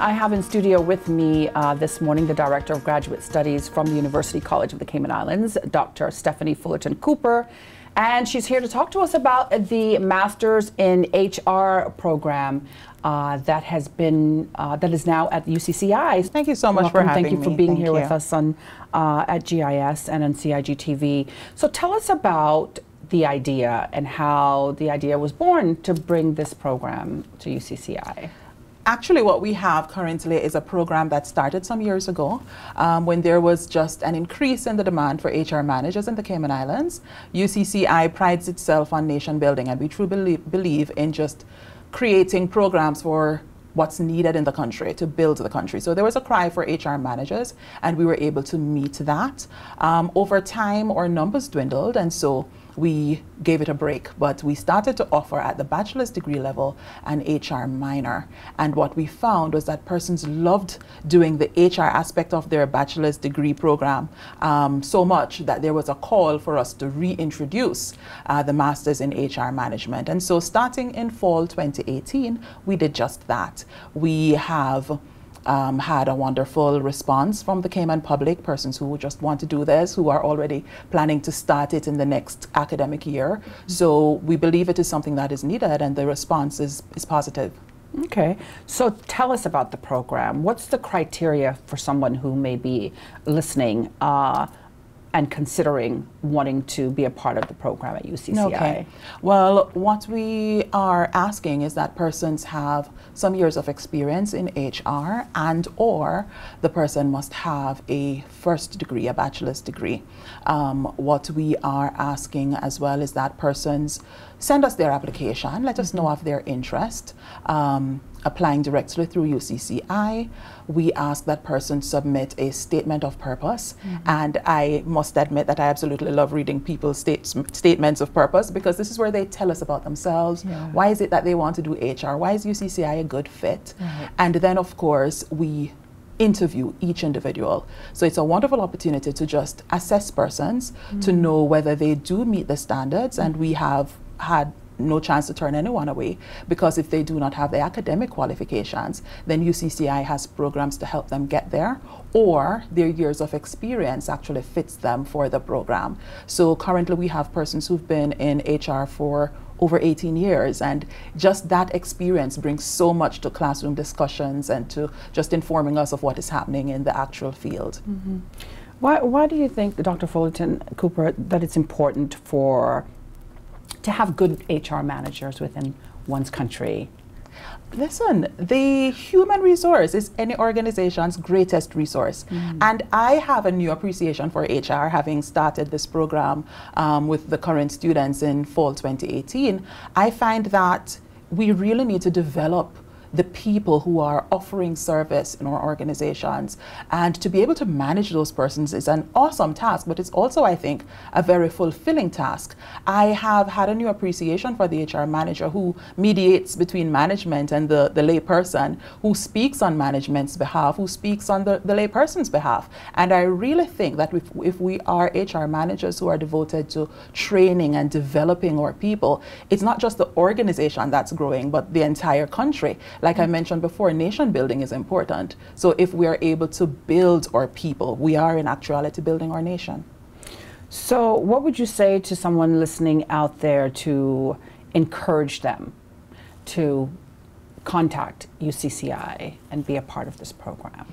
I have in studio with me this morning the Director of Graduate Studies from the University College of the Cayman Islands, Dr. Stephanie Fullerton Cooper, and she's here to talk to us about the Masters in HR program that is now at UCCI. Thank you so much for having me. Thank you for being here with us on at GIS and on CIG TV. So tell us about the idea and how the idea was born to bring this program to UCCI. Actually, what we have currently is a program that started some years ago when there was just an increase in the demand for HR managers in the Cayman Islands. UCCI prides itself on nation building, and we truly believe in just creating programs for what's needed in the country to build the country. So there was a cry for HR managers, and we were able to meet that. Over time, our numbers dwindled, and so we gave it a break, but we started to offer at the bachelor's degree level an HR minor. And what we found was that persons loved doing the HR aspect of their bachelor's degree program so much that there was a call for us to reintroduce the Masters in HR Management. And so starting in fall 2018, we did just that. We have had a wonderful response from the Cayman public, persons who just want to do this, who are already planning to start it in the next academic year. Mm-hmm. So we believe it is something that is needed, and the response is positive. Okay, so tell us about the program. What's the criteria for someone who may be listening and considering wanting to be a part of the program at UCCI? Okay. Well, what we are asking is that persons have some years of experience in HR, and or the person must have a first degree, a bachelor's degree. What we are asking as well is that persons send us their application, let us know of their interest. Applying directly through UCCI, we ask that person submit a statement of purpose. And I must admit that I absolutely love reading people's statements of purpose, because this is where they tell us about themselves. Yeah. Why is it that they want to do HR? Why is UCCI a good fit? Right. And then, of course, we interview each individual. So it's a wonderful opportunity to just assess persons, to know whether they do meet the standards, and we have had no chance to turn anyone away, because if they do not have the academic qualifications, then UCCI has programs to help them get there, or their years of experience actually fits them for the program. So currently we have persons who've been in HR for over 18 years, and just that experience brings so much to classroom discussions and to just informing us of what is happening in the actual field. Why do you think, Dr. Fullerton Cooper, that it's important to have good HR managers within one's country? Listen, the human resource is any organization's greatest resource. And I have a new appreciation for HR, having started this program with the current students in fall 2018. I find that we really need to develop the people who are offering service in our organizations, and to be able to manage those persons is an awesome task, but it's also, I think, a very fulfilling task. I have had a new appreciation for the HR manager who mediates between management and the lay person, who speaks on management's behalf, who speaks on the lay person's behalf. And I really think that if we are HR managers who are devoted to training and developing our people, it's not just the organization that's growing, but the entire country. Like I mentioned before, nation building is important. So if we are able to build our people, we are in actuality building our nation. So what would you say to someone listening out there to encourage them to contact UCCI and be a part of this program?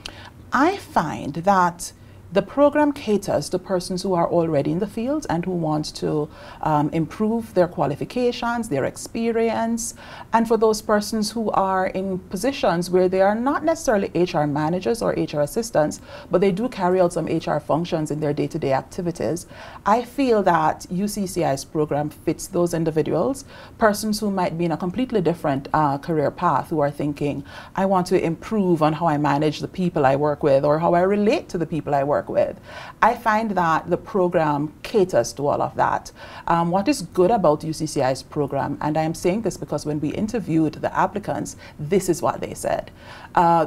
I find that the program caters to persons who are already in the field and who want to improve their qualifications, their experience, and for those persons who are in positions where they are not necessarily HR managers or HR assistants, but they do carry out some HR functions in their day-to-day activities. I feel that UCCI's program fits those individuals, persons who might be in a completely different career path, who are thinking, I want to improve on how I manage the people I work with, or how I relate to the people I work work with. I find that the program caters to all of that. What is good about UCCI's program, and I am saying this because when we interviewed the applicants, this is what they said.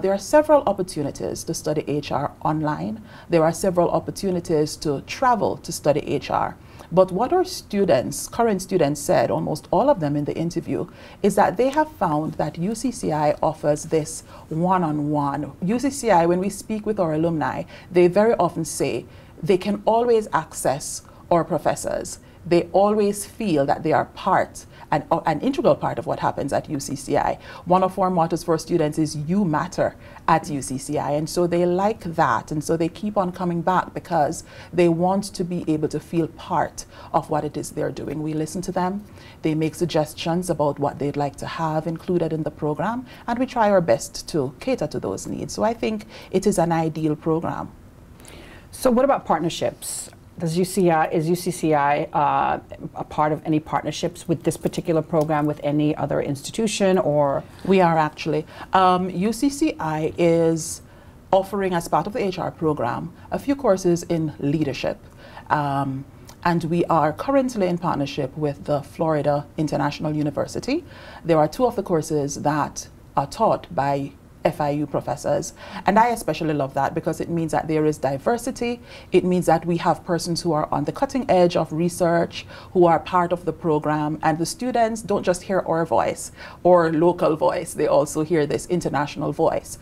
There are several opportunities to study HR online. There are several opportunities to travel to study HR. But what our students, current students said, almost all of them in the interview, is that they have found that UCCI offers this one-on-one. UCCI, when we speak with our alumni, they very often say they can always access our professors. They always feel that they are an integral part of what happens at UCCI. One of our mottos for students is "You matter" at UCCI, and so they like that, and so they keep on coming back because they want to be able to feel part of what it is they're doing. We listen to them, they make suggestions about what they'd like to have included in the program, and we try our best to cater to those needs. So I think it is an ideal program. So what about partnerships? Is UCCI a part of any partnerships with this particular program with any other institution, or? We are actually. UCCI is offering, as part of the HR program, a few courses in leadership. And we are currently in partnership with the Florida International University. There are two of the courses that are taught by FIU professors, and I especially love that because it means that there is diversity. It means that we have persons who are on the cutting edge of research, who are part of the program, and the students don't just hear our voice or local voice, they also hear this international voice.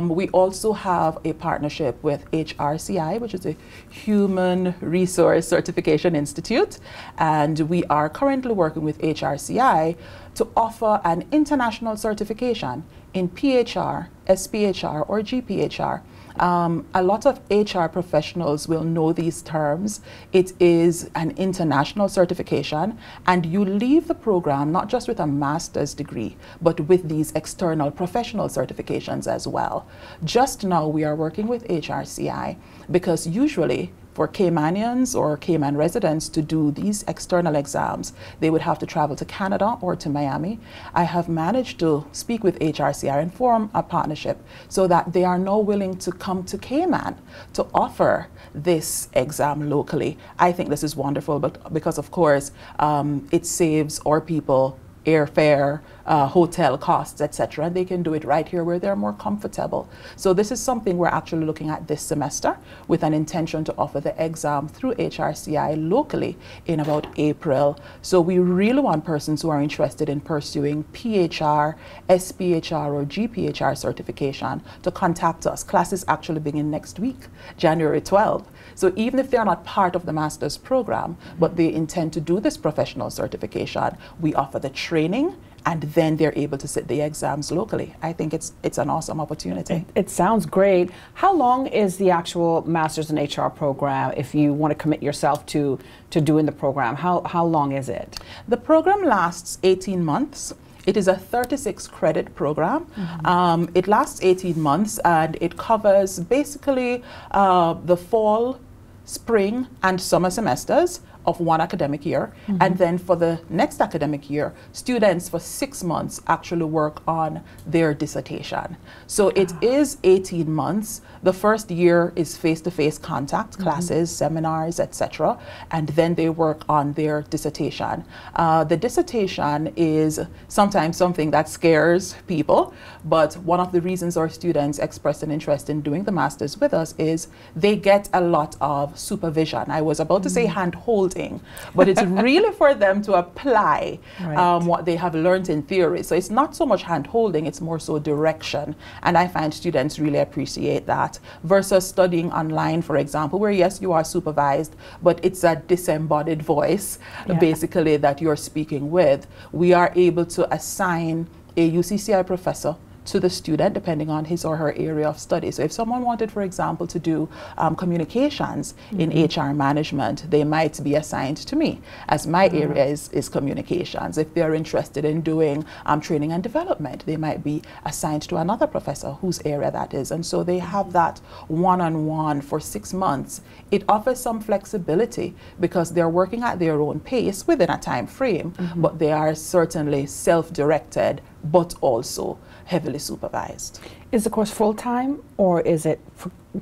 We also have a partnership with HRCI, which is a Human Resource Certification Institute, and we are currently working with HRCI to offer an international certification in PHR, SPHR, or GPHR. A lot of HR professionals will know these terms. It is an international certification, and you leave the program not just with a master's degree, but with these external professional certifications as well. Just now we are working with HRCI because usually for Caymanians or Cayman residents to do these external exams, they would have to travel to Canada or to Miami. I have managed to speak with HRCI and form a partnership so that they are now willing to come to Cayman to offer this exam locally. I think this is wonderful, but because of course it saves our people airfare, hotel costs, etc. They can do it right here where they're more comfortable. So this is something we're actually looking at this semester with an intention to offer the exam through HRCI locally in about April. So we really want persons who are interested in pursuing PHR, SPHR, or GPHR certification to contact us. Classes actually begin next week, January 12th. So even if they're not part of the master's program, but they intend to do this professional certification, we offer the training, and then they're able to sit the exams locally. I think it's an awesome opportunity. It sounds great. How long is the actual Master's in HR program if you want to commit yourself to doing the program? How long is it? The program lasts 18 months. It is a 36 credit program. It lasts 18 months and it covers basically the fall, spring, and summer semesters of one academic year. And then for the next academic year, students for 6 months actually work on their dissertation. So it is 18 months. The first year is face-to-face contact, classes, seminars, etc. And then they work on their dissertation. The dissertation is sometimes something that scares people, but one of the reasons our students express an interest in doing the master's with us is they get a lot of supervision. I was about to say hand-holding, but it's really for them to apply what they have learned in theory. So it's not so much hand-holding, it's more so direction. And I find students really appreciate that versus studying online, for example, where yes, you are supervised, but it's a disembodied voice, basically, that you're speaking with. We are able to assign a UCCI professor to the student depending on his or her area of study. So if someone wanted, for example, to do communications in HR management, they might be assigned to me, as my area is communications. If they're interested in doing training and development, they might be assigned to another professor whose area that is. And so they have that one-on-one for 6 months. It offers some flexibility because they're working at their own pace within a time frame, but they are certainly self-directed but also heavily supervised. Is the course full-time, or is it,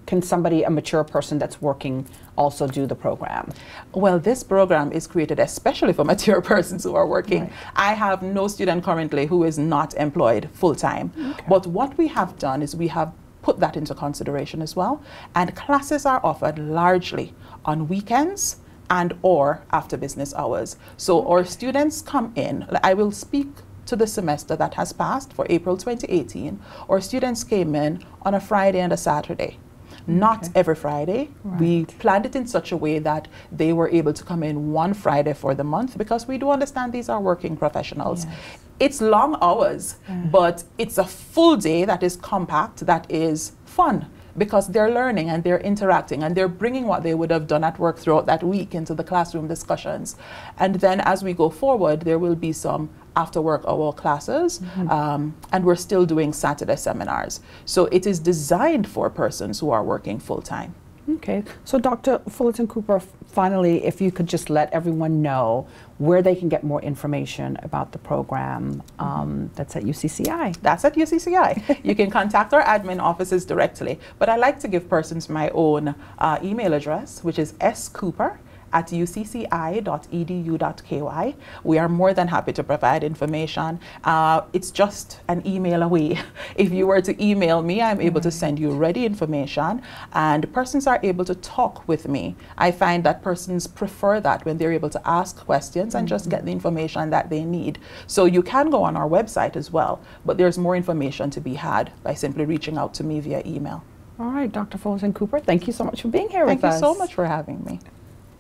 can somebody, a mature person that's working, also do the program? Well, this program is created especially for mature persons who are working. Right. I have no student currently who is not employed full-time. Okay. But what we have done is we have put that into consideration as well, and classes are offered largely on weekends and or after business hours. So our students come in, I will speak to the semester that has passed for April 2018. Our students came in on a Friday and a Saturday. Not every Friday. Right. We planned it in such a way that they were able to come in one Friday for the month, because we do understand these are working professionals. Yes. It's long hours, but it's a full day that is compact, that is fun, because they're learning and they're interacting and they're bringing what they would have done at work throughout that week into the classroom discussions. And then as we go forward, there will be some after work hour classes, and we're still doing Saturday seminars. So it is designed for persons who are working full-time. Okay, so Dr. Fullerton Cooper, finally, if you could just let everyone know where they can get more information about the program that's at UCCI. That's at UCCI. You can contact our admin offices directly, but I like to give persons my own email address, which is scooper@ucci.edu.ky. We are more than happy to provide information. It's just an email away. If you were to email me, I'm able to send you ready information, and persons are able to talk with me. I find that persons prefer that, when they're able to ask questions and just get the information that they need. So you can go on our website as well, but there's more information to be had by simply reaching out to me via email. All right, Dr. Fullerton Cooper, thank you so much for being here with us. Thank you so much for having me.